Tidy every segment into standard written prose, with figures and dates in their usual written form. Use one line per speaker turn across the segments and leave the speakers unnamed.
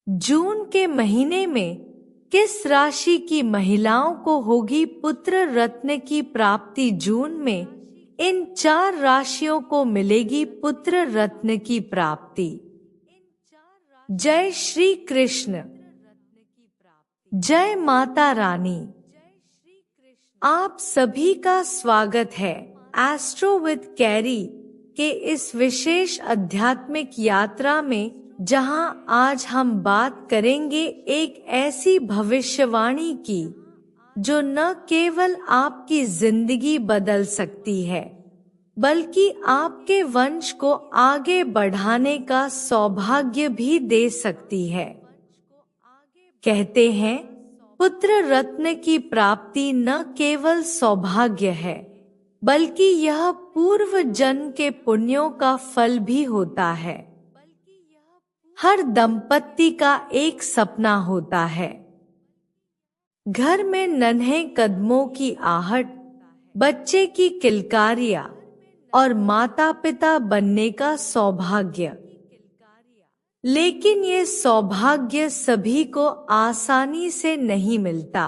जून के महीने में किस राशि की महिलाओं को होगी पुत्र रत्न की प्राप्ति? जून में इन 4 राशियों को मिलेगी पुत्र रत्न की प्राप्ति। जय श्री कृष्ण, जय माता रानी। आप सभी का स्वागत है एस्ट्रो विद कैरी के इस विशेष आध्यात्मिक यात्रा में, जहां आज हम बात करेंगे एक ऐसी भविष्यवाणी की जो न केवल आपकी जिंदगी बदल सकती है, बल्कि आपके वंश को आगे बढ़ाने का सौभाग्य भी दे सकती है। कहते हैं, पुत्र रत्न की प्राप्ति न केवल सौभाग्य है, बल्कि यह पूर्व जन्म के पुण्यों का फल भी होता है। हर दंपत्ति का एक सपना होता है, घर में नन्हे कदमों की आहट, बच्चे की किलकारियां और माता पिता बनने का सौभाग्य। लेकिन ये सौभाग्य सभी को आसानी से नहीं मिलता।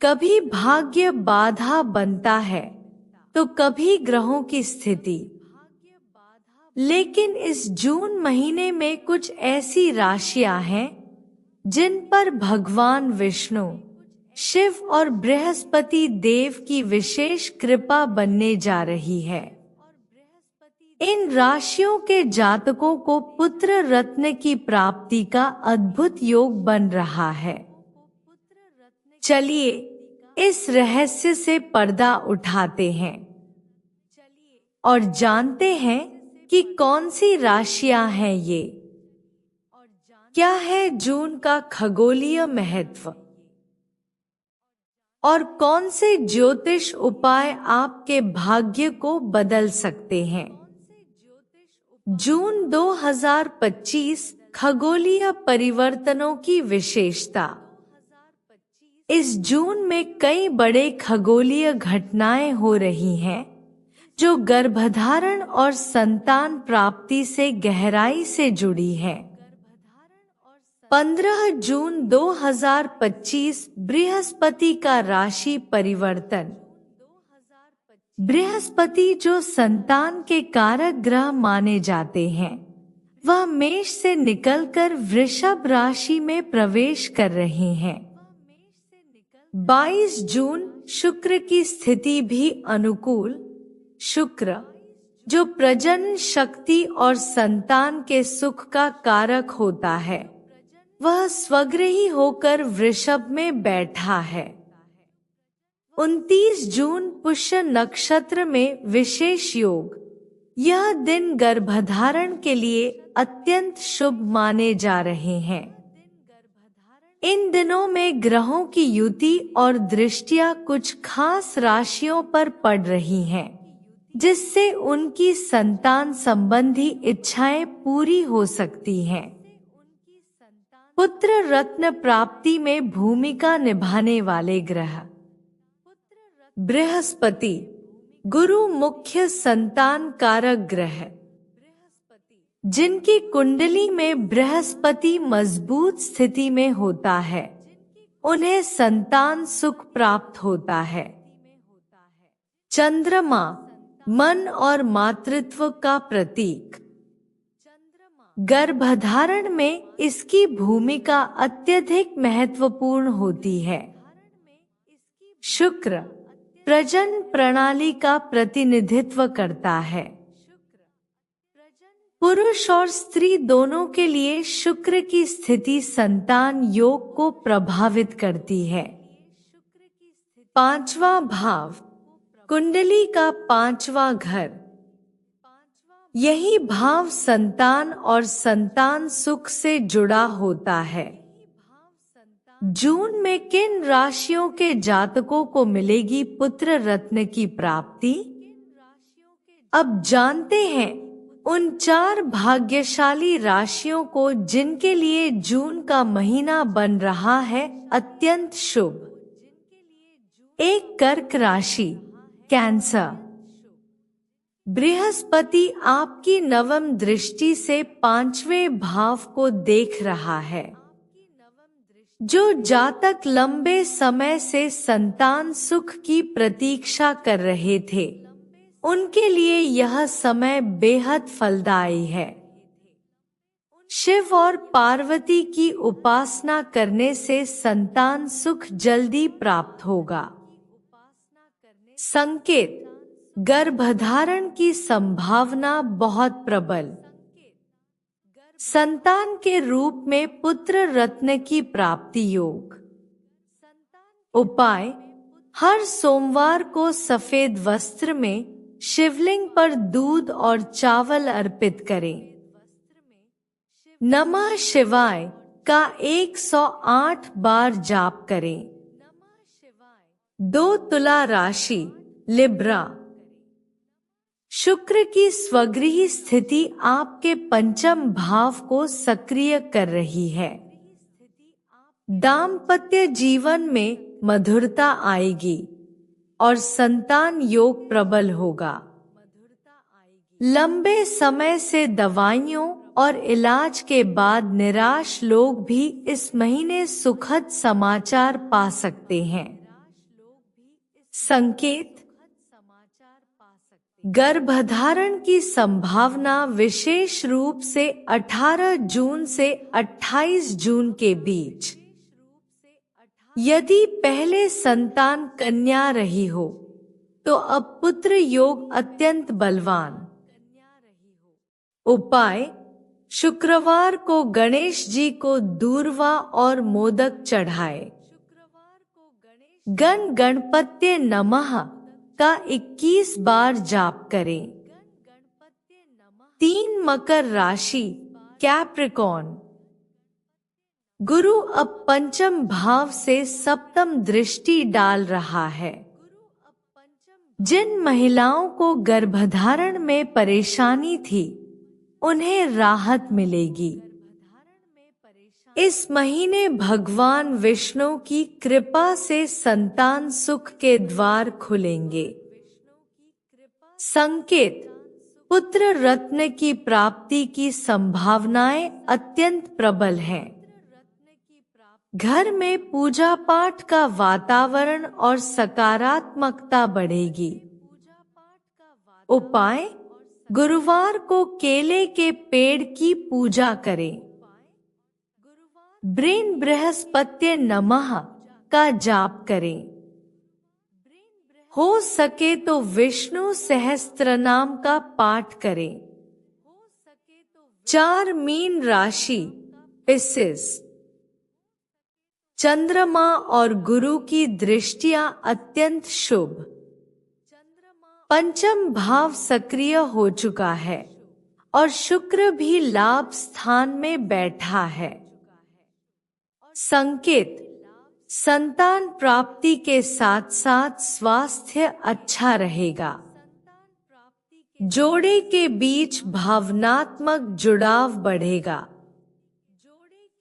कभी भाग्य बाधा बनता है तो कभी ग्रहों की स्थिति। लेकिन इस जून महीने में कुछ ऐसी राशियां हैं जिन पर भगवान विष्णु, शिव और बृहस्पति देव की विशेष कृपा बनने जा रही है। इन राशियों के जातकों को पुत्र रत्न की प्राप्ति का अद्भुत योग बन रहा है। चलिए इस रहस्य से पर्दा उठाते हैं और जानते हैं कि कौन सी राशियां हैं ये। क्या है जून का खगोलीय महत्व और कौन से ज्योतिष उपाय आपके भाग्य को बदल सकते हैं। जून 2025 खगोलीय परिवर्तनों की विशेषता। इस जून में कई बड़े खगोलीय घटनाएं हो रही हैं जो गर्भधारण और संतान प्राप्ति से गहराई से जुड़ी है। 15 जून 2025 बृहस्पति का राशि परिवर्तन। बृहस्पति जो संतान के कारक ग्रह माने जाते हैं, वह मेष से निकलकर वृषभ राशि में प्रवेश कर रहे हैं। 22 जून शुक्र की स्थिति भी अनुकूल। शुक्र जो प्रजनन शक्ति और संतान के सुख का कारक होता है, वह स्वग्रही होकर वृषभ में बैठा है। 29 जून पुष्य नक्षत्र में विशेष योग। यह दिन गर्भधारण के लिए अत्यंत शुभ माने जा रहे हैं। इन दिनों में ग्रहों की युति और दृष्टियां कुछ खास राशियों पर पड़ रही हैं, जिससे उनकी संतान संबंधी इच्छाएं पूरी हो सकती हैं। पुत्र रत्न प्राप्ति में भूमिका निभाने वाले ग्रह। बृहस्पति गुरु मुख्य संतान कारक ग्रह। जिनकी कुंडली में बृहस्पति मजबूत स्थिति में होता है, उन्हें संतान सुख प्राप्त होता है। चंद्रमा मन और मातृत्व का प्रतीक। गर्भधारण में इसकी भूमिका अत्यधिक महत्वपूर्ण होती है। शुक्र प्रजनन प्रणाली का प्रतिनिधित्व करता है। पुरुष और स्त्री दोनों के लिए शुक्र की स्थिति संतान योग को प्रभावित करती है। 5वां भाव कुंडली का 5वां घर। यही भाव संतान और संतान सुख से जुड़ा होता है। जून में किन राशियों के जातकों को मिलेगी पुत्र रत्न की प्राप्ति? अब जानते हैं उन 4 भाग्यशाली राशियों को जिनके लिए जून का महीना बन रहा है अत्यंत शुभ। 1 कर्क राशि कैंसर। बृहस्पति आपकी नवम दृष्टि से पांचवें भाव को देख रहा है। जो जातक लंबे समय से संतान सुख की प्रतीक्षा कर रहे थे, उनके लिए यह समय बेहद फलदायी है। शिव और पार्वती की उपासना करने से संतान सुख जल्दी प्राप्त होगा। संकेत: गर्भधारण की संभावना बहुत प्रबल। संतान के रूप में पुत्र रत्न की प्राप्ति योग। उपाय: हर सोमवार को सफेद वस्त्र में शिवलिंग पर दूध और चावल अर्पित करें। नमः शिवाय का 108 बार जाप करें। 2 तुला राशि लिब्रा। शुक्र की स्वगृही स्थिति आपके पंचम भाव को सक्रिय कर रही है। दाम्पत्य जीवन में मधुरता आएगी और संतान योग प्रबल होगा। लंबे समय से दवाइयों और इलाज के बाद निराश लोग भी इस महीने सुखद समाचार पा सकते हैं। संकेत: गर्भधारण की संभावना विशेष रूप से 18 जून से 28 जून के बीच। यदि पहले संतान कन्या रही हो तो अब पुत्र योग अत्यंत बलवान। उपाय: शुक्रवार को गणेश जी को दूर्वा और मोदक चढ़ाए। गण गणपत्ये नमः का 21 बार जाप करें। 3 मकर राशि कैप्रिकॉर्न। गुरु अब पंचम भाव से सप्तम दृष्टि डाल रहा है। जिन महिलाओं को गर्भधारण में परेशानी थी, उन्हें राहत मिलेगी। इस महीने भगवान विष्णु की कृपा से संतान सुख के द्वार खुलेंगे। संकेत: पुत्र रत्न की प्राप्ति की संभावनाएं अत्यंत प्रबल हैं। घर में पूजा पाठ का वातावरण और सकारात्मकता बढ़ेगी। उपाय: गुरुवार को केले के पेड़ की पूजा करें। ब्रेन बृहस्पत्ये नमः का जाप करें। हो सके तो विष्णु सहस्त्रनाम का पाठ करें। 4 मीन राशि पिसिस। चंद्रमा और गुरु की दृष्टियां अत्यंत शुभ। पंचम भाव सक्रिय हो चुका है और शुक्र भी लाभ स्थान में बैठा है। संकेत: संतान प्राप्ति के साथ साथ स्वास्थ्य अच्छा रहेगा। जोड़े के बीच भावनात्मक जुड़ाव बढ़ेगा।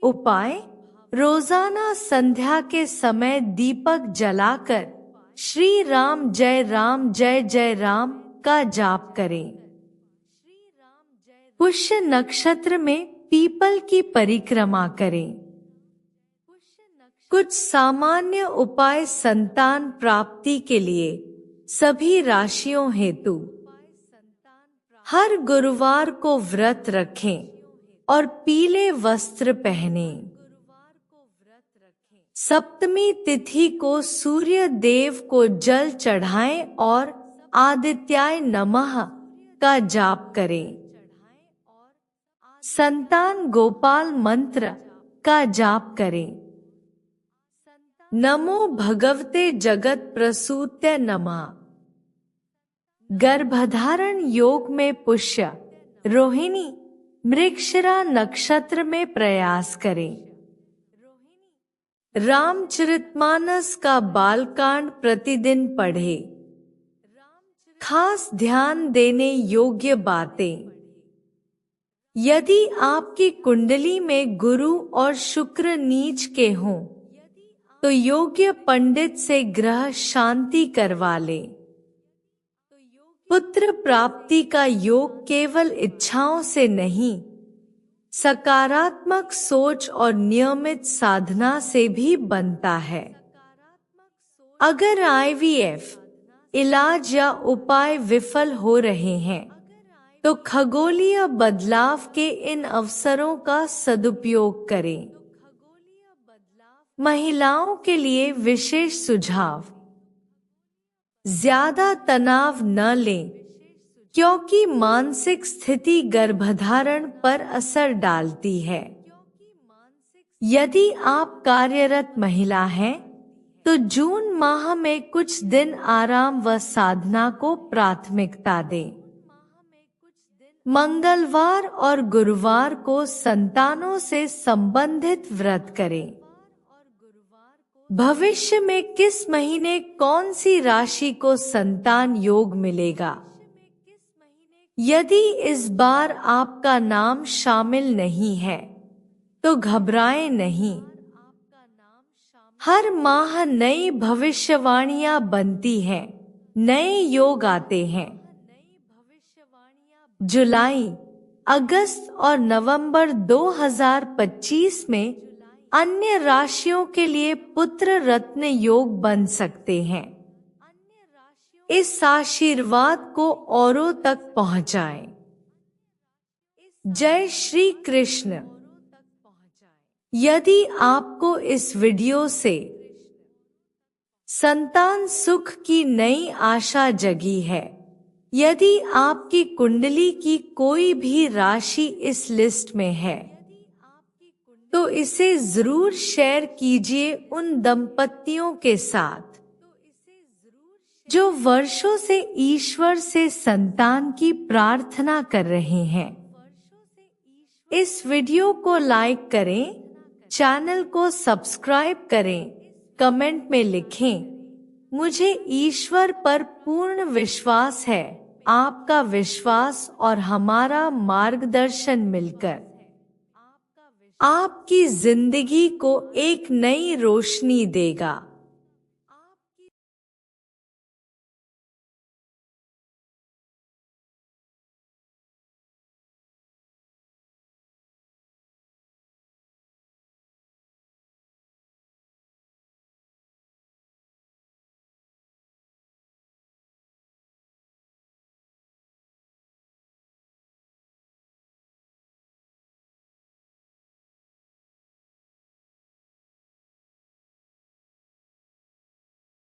उपाय: रोजाना संध्या के समय दीपक जलाकर श्री राम जय जय राम का जाप करें। पुष्य नक्षत्र में पीपल की परिक्रमा करें। कुछ सामान्य उपाय संतान प्राप्ति के लिए सभी राशियों हेतु: हर गुरुवार को व्रत रखें और पीले वस्त्र पहनें। सप्तमी तिथि को सूर्य देव को जल चढ़ाएं और आदित्याय नमः का जाप करें। संतान गोपाल मंत्र का जाप करें। नमो भगवते जगत प्रसूत्य नमः। गर्भधारण योग में पुष्य, रोहिणी, मृगशिरा नक्षत्र में प्रयास करें। रामचरितमानस का बालकांड प्रतिदिन पढ़े। खास ध्यान देने योग्य बातें: यदि आपकी कुंडली में गुरु और शुक्र नीच के हों तो योग्य पंडित से ग्रह शांति करवा लें। पुत्र प्राप्ति का योग केवल इच्छाओं से नहीं, सकारात्मक सोच और नियमित साधना से भी बनता है। अगर आईवीएफ इलाज या उपाय विफल हो रहे हैं, तो खगोलीय बदलाव के इन अवसरों का सदुपयोग करें। महिलाओं के लिए विशेष सुझाव: ज्यादा तनाव न लें, क्योंकि मानसिक स्थिति गर्भधारण पर असर डालती है। यदि आप कार्यरत महिला हैं, तो जून माह में कुछ दिन आराम व साधना को प्राथमिकता दें। मंगलवार और गुरुवार को संतानों से संबंधित व्रत करें। भविष्य में किस महीने कौन सी राशि को संतान योग मिलेगा? यदि इस बार आपका नाम शामिल नहीं है, तो घबराएं नहीं। हर माह नई भविष्यवाणियां बनती हैं, नए योग आते हैं। जुलाई, अगस्त और नवंबर 2025 में अन्य राशियों के लिए पुत्र रत्न योग बन सकते हैं। इस आशीर्वाद को औरों तक पहुंचाएं। जय श्री कृष्ण। यदि आपको इस वीडियो से संतान सुख की नई आशा जगी है, यदि आपकी कुंडली की कोई भी राशि इस लिस्ट में है, तो इसे जरूर शेयर कीजिए उन दंपतियों के साथ जो वर्षों से ईश्वर से संतान की प्रार्थना कर रहे हैं। इस वीडियो को लाइक करें, चैनल को सब्सक्राइब करें, कमेंट में लिखें, मुझे ईश्वर पर पूर्ण विश्वास है। आपका विश्वास और हमारा मार्गदर्शन मिलकर आपकी जिंदगी को एक नई रोशनी देगा।